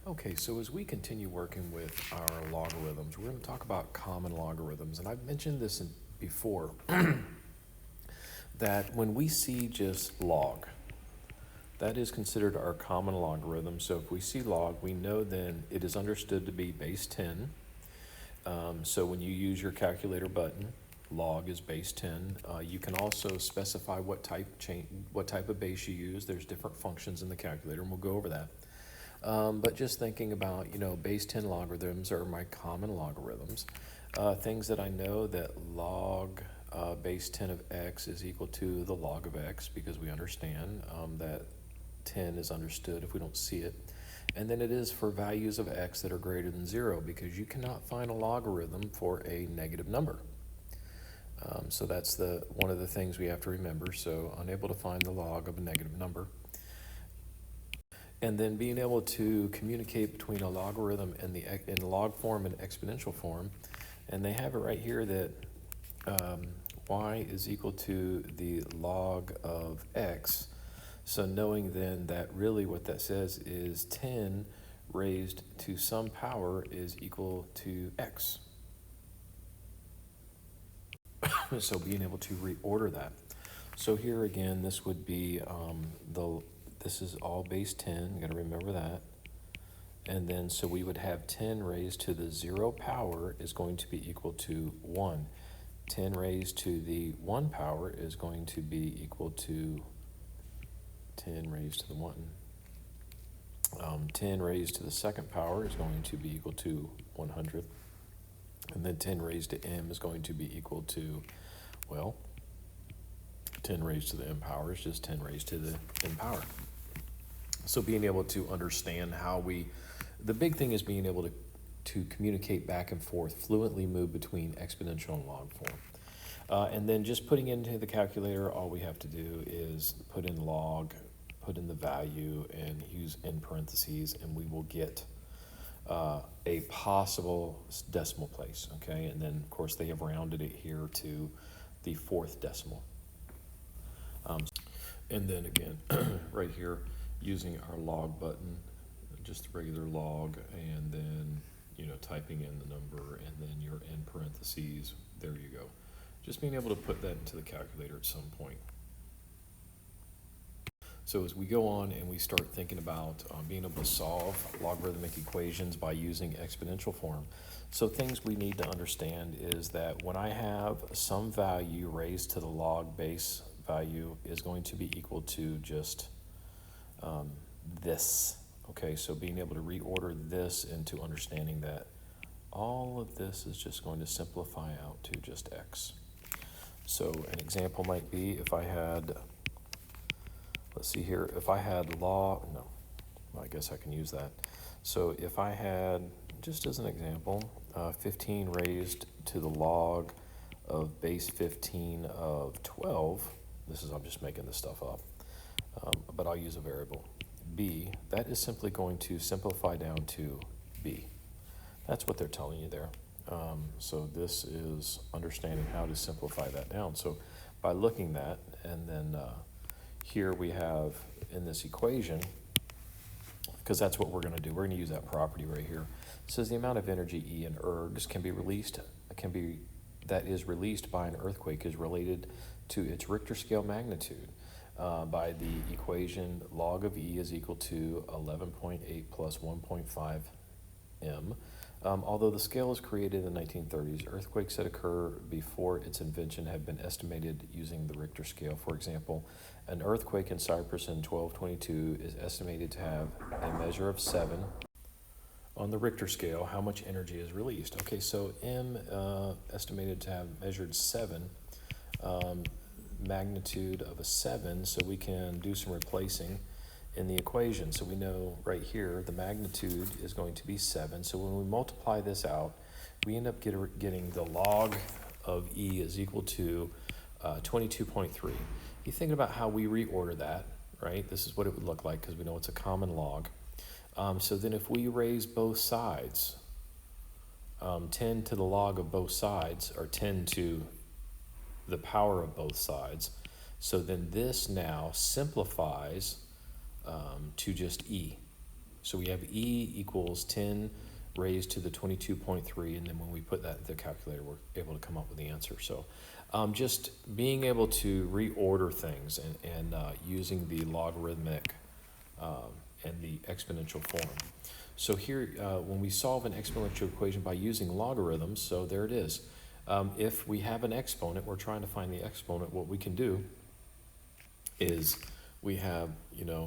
Okay, so as we continue working with our logarithms, we're going to talk about common logarithms. And I've mentioned this before, that when we see just log, that is considered our common logarithm. So if we see log, we know then it is understood to be base 10. So when you use your calculator button, log is base 10. You can also specify what type of base you use. There's different functions in the calculator, and we'll go over that. But just thinking about, base 10 logarithms are my common logarithms. Things that I know that log base 10 of x is equal to the log of x, because we understand that 10 is understood if we don't see it. And then it is for values of x that are greater than 0, because you cannot find a logarithm for a negative number. So that's one of the things we have to remember. So unable to find the log of a negative number. And then being able to communicate between a logarithm and in log form and exponential form. And they have it right here that y is equal to the log of x. So knowing then that really what that says is 10 raised to some power is equal to x. So being able to reorder that. So here again, this would be this is all base 10, you gotta remember that. And then so we would have 10 raised to the 0 power is going to be equal to 1. 10 raised to the 1 power is going to be equal to 10 raised to the 1. 10 raised to the second power is going to be equal to 100. And then 10 raised to m is going to be equal to, 10 raised to the m power is just 10 raised to the n power. So being able to understand the big thing is being able to communicate back and forth, fluently move between exponential and log form. And then just putting into the calculator, all we have to do is put in log, put in the value, and use in parentheses, and we will get a possible decimal place, okay? And then, of course, they have rounded it here to the 4th decimal. And then again, right here, using our log button, just the regular log, and then, typing in the number, and then your in parentheses, there you go. Just being able to put that into the calculator at some point. So as we go on and we start thinking about being able to solve logarithmic equations by using exponential form, so things we need to understand is that when I have some value raised to the log base value is going to be equal to just this. Okay, so being able to reorder this into understanding that all of this is just going to simplify out to just x. So an example might be if I had, let's see here, if I had I guess I can use that. So if I had, just as an example, 15 raised to the log of base 15 of 12, I'm just making this stuff up, but I'll use a variable, b, that is simply going to simplify down to b. That's what they're telling you there. So this is understanding how to simplify that down. So by looking at that, and then here we have in this equation, because that's what we're going to do. We're going to use that property right here. It says the amount of energy E in ergs that is released by an earthquake is related to its Richter scale magnitude by the equation log of E is equal to 11.8 plus 1.5 m. Although the scale was created in the 1930s, earthquakes that occur before its invention have been estimated using the Richter scale. For example, an earthquake in Cyprus in 1222 is estimated to have a measure of 7 on the Richter scale. How much energy is released? Okay, so m estimated to have measured 7, magnitude of a 7, so we can do some replacing in the equation. So we know right here the magnitude is going to be 7. So when we multiply this out, we end up getting the log of E is equal to 22.3. You think about how we reorder that, right? This is what it would look like because we know it's a common log. So then if we raise both sides, 10 to the log of both sides, or 10 to the power of both sides, so then this now simplifies to just E. So we have e equals 10 raised to the 22.3, and then when we put that in the calculator, we're able to come up with the answer. So just being able to reorder things and using the logarithmic and the exponential form. So here, when we solve an exponential equation by using logarithms, so there it is. If we have an exponent, we're trying to find the exponent, what we can do is we have,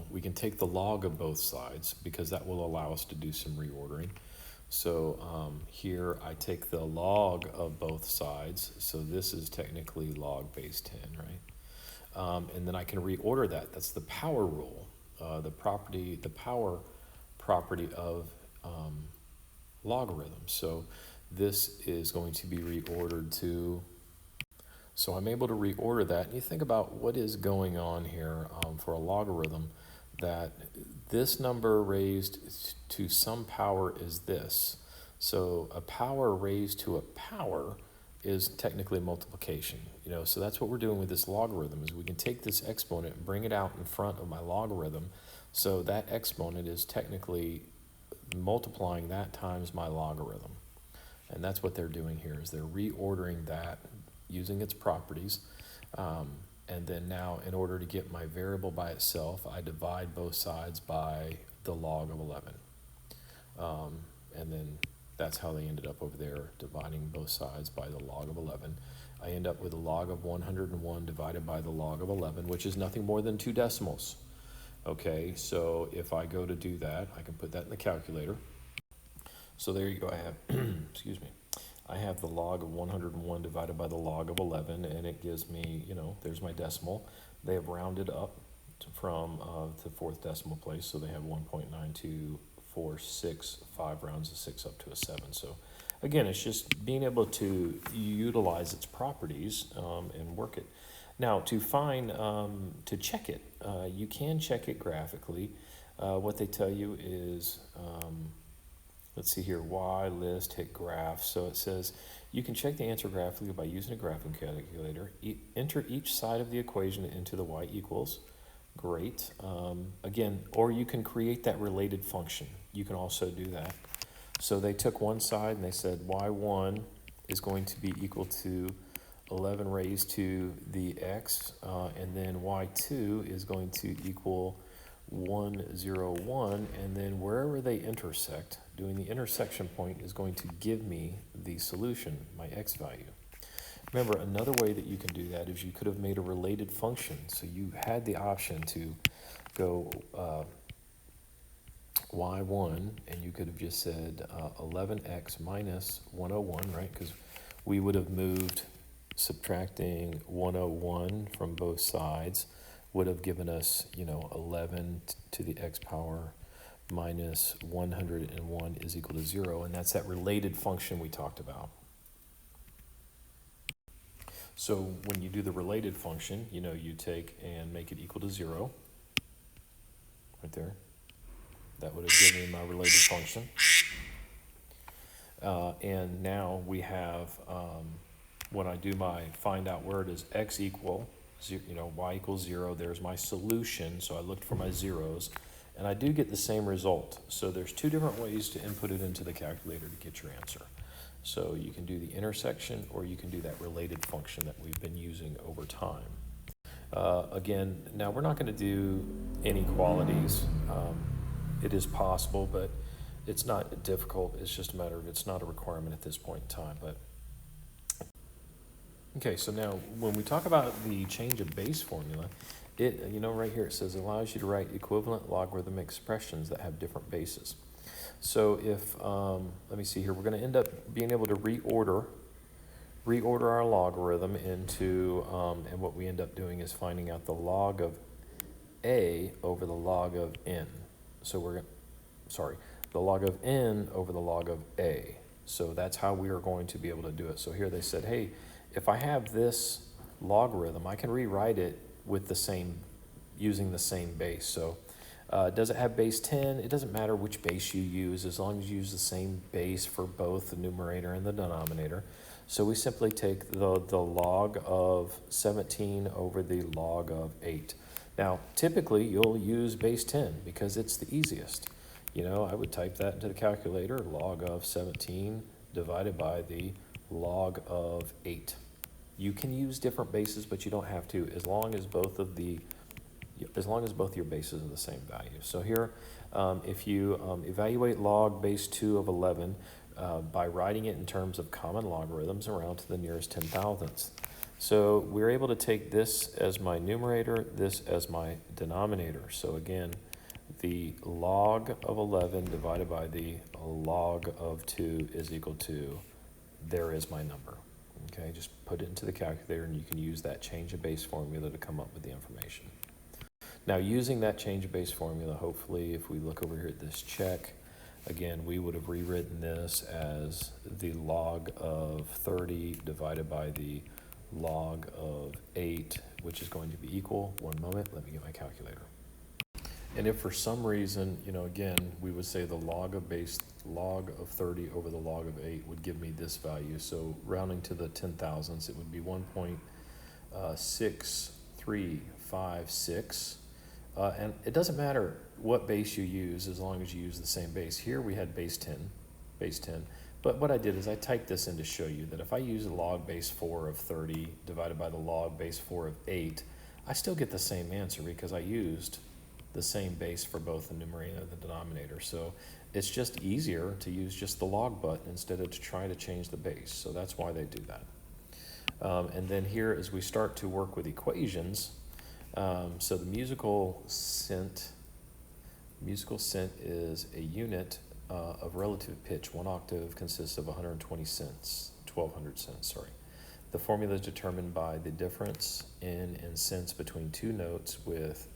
we can take the log of both sides because that will allow us to do some reordering. So here I take the log of both sides. So this is technically log base 10, right? And then I can reorder that. That's the power rule, the power property of logarithms. So this is going to be reordered to, so I'm able to reorder that. And you think about what is going on here for a logarithm, that this number raised to some power is this. So a power raised to a power is technically multiplication. So that's what we're doing with this logarithm, is we can take this exponent and bring it out in front of my logarithm. So that exponent is technically multiplying that times my logarithm. And that's what they're doing here, is they're reordering that using its properties. And then now, in order to get my variable by itself, I divide both sides by the log of 11. And then that's how they ended up over there, dividing both sides by the log of 11. I end up with a log of 101 divided by the log of 11, which is nothing more than 2 decimals. Okay, so if I go to do that, I can put that in the calculator. So there you go, I have, excuse me, I have the log of 101 divided by the log of 11, and it gives me, there's my decimal. They have rounded up from the 4th decimal place, so they have 1.9246, 5 rounds of 6 up to a 7. So again, it's just being able to utilize its properties and work it. Now, to check it, you can check it graphically. What they tell you is, let's see here, Y, list, hit graph. So it says you can check the answer graphically by using a graphing calculator. Enter each side of the equation into the Y equals. Great. Again, or you can create that related function. You can also do that. So they took one side and they said Y1 is going to be equal to 11 raised to the x, and then y2 is going to equal 101, and then wherever they intersect, doing the intersection point is going to give me the solution, my x value. Remember, another way that you can do that is you could have made a related function. So you had the option to go y1, and you could have just said 11x minus 101, right? Because we would have moved, subtracting 101 from both sides would have given us, 11 to the x power minus 101 is equal to 0, and that's that related function we talked about. So when you do the related function, you take and make it equal to 0, right there. That would have given me my related function. And now we have, when I do my find out where it is x equal, y equals 0, there's my solution. So I looked for my zeros, and I do get the same result. So there's 2 different ways to input it into the calculator to get your answer. So you can do the intersection, or you can do that related function that we've been using over time. Again, now we're not going to do inequalities. It is possible, but it's not difficult. It's just a matter of, it's not a requirement at this point in time. But okay, so now when we talk about the change of base formula, it, right here it says allows you to write equivalent logarithmic expressions that have different bases. So if, let me see here, we're going to end up being able to reorder our logarithm into, and what we end up doing is finding out the log of a over the log of n. So the log of n over the log of a. So that's how we are going to be able to do it. So here they said, hey, if I have this logarithm, I can rewrite it with using the same base. So does it have base 10? It doesn't matter which base you use, as long as you use the same base for both the numerator and the denominator. So we simply take the log of 17 over the log of 8. Now, typically, you'll use base 10 because it's the easiest. You know, I would type that into the calculator, log of 17 divided by the log of 8. You can use different bases, but you don't have to, as long as both your bases are the same value. So here, if you evaluate log base 2 of 11 by writing it in terms of common logarithms around to the nearest 10,000th. So we're able to take this as my numerator, this as my denominator. So again, the log of 11 divided by the log of 2 is equal to, there is my number. Okay, just put it into the calculator and you can use that change of base formula to come up with the information. Now, using that change of base formula, hopefully, if we look over here at this check, again, we would have rewritten this as the log of 30 divided by the log of 8, which is going to be equal. One moment, let me get my calculator. And if for some reason, you know, again, we would say the log of 30 over the log of 8 would give me this value. So rounding to the 10,000ths, it would be 1.6356. And it doesn't matter what base you use as long as you use the same base. Here we had base 10. But what I did is I typed this in to show you that if I use the log base 4 of 30 divided by the log base 4 of 8, I still get the same answer because I used the same base for both the numerator and the denominator. So it's just easier to use just the log button instead of to try to change the base. So that's why they do that. And then here, as we start to work with equations, so the musical cent is a unit of relative pitch. One octave consists of 120 cents, 1200 cents, sorry. The formula is determined by the difference in cents between two notes with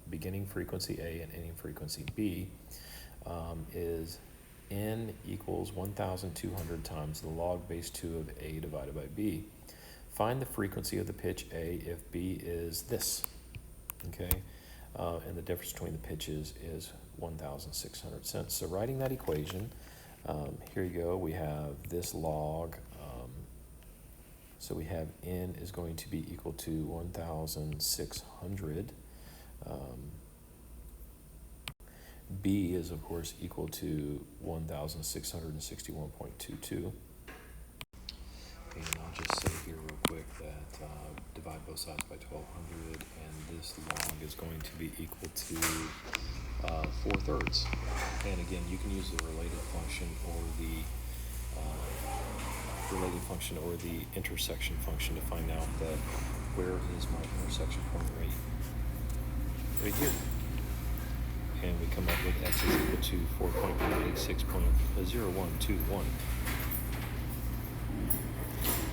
beginning frequency A and ending frequency B, is N equals 1,200 times the log base 2 of A divided by B. Find the frequency of the pitch A if B is this, okay? And the difference between the pitches is 1,600 cents. So writing that equation, here you go, we have this log, so we have N is going to be equal to 1,600. B is, of course, equal to 1,661.22. And I'll just say here real quick that divide both sides by 1,200, and this log is going to be equal to 4/3. And again, you can use the related function or the intersection function to find out that where is my intersection point right here. And we come up with x is equal to 4.186.0121.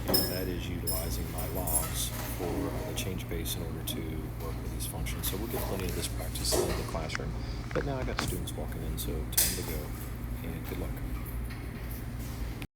And that is utilizing my logs for the change base in order to work with these functions. So we'll get plenty of this practice in the classroom. But now I got students walking in, so time to go, and good luck.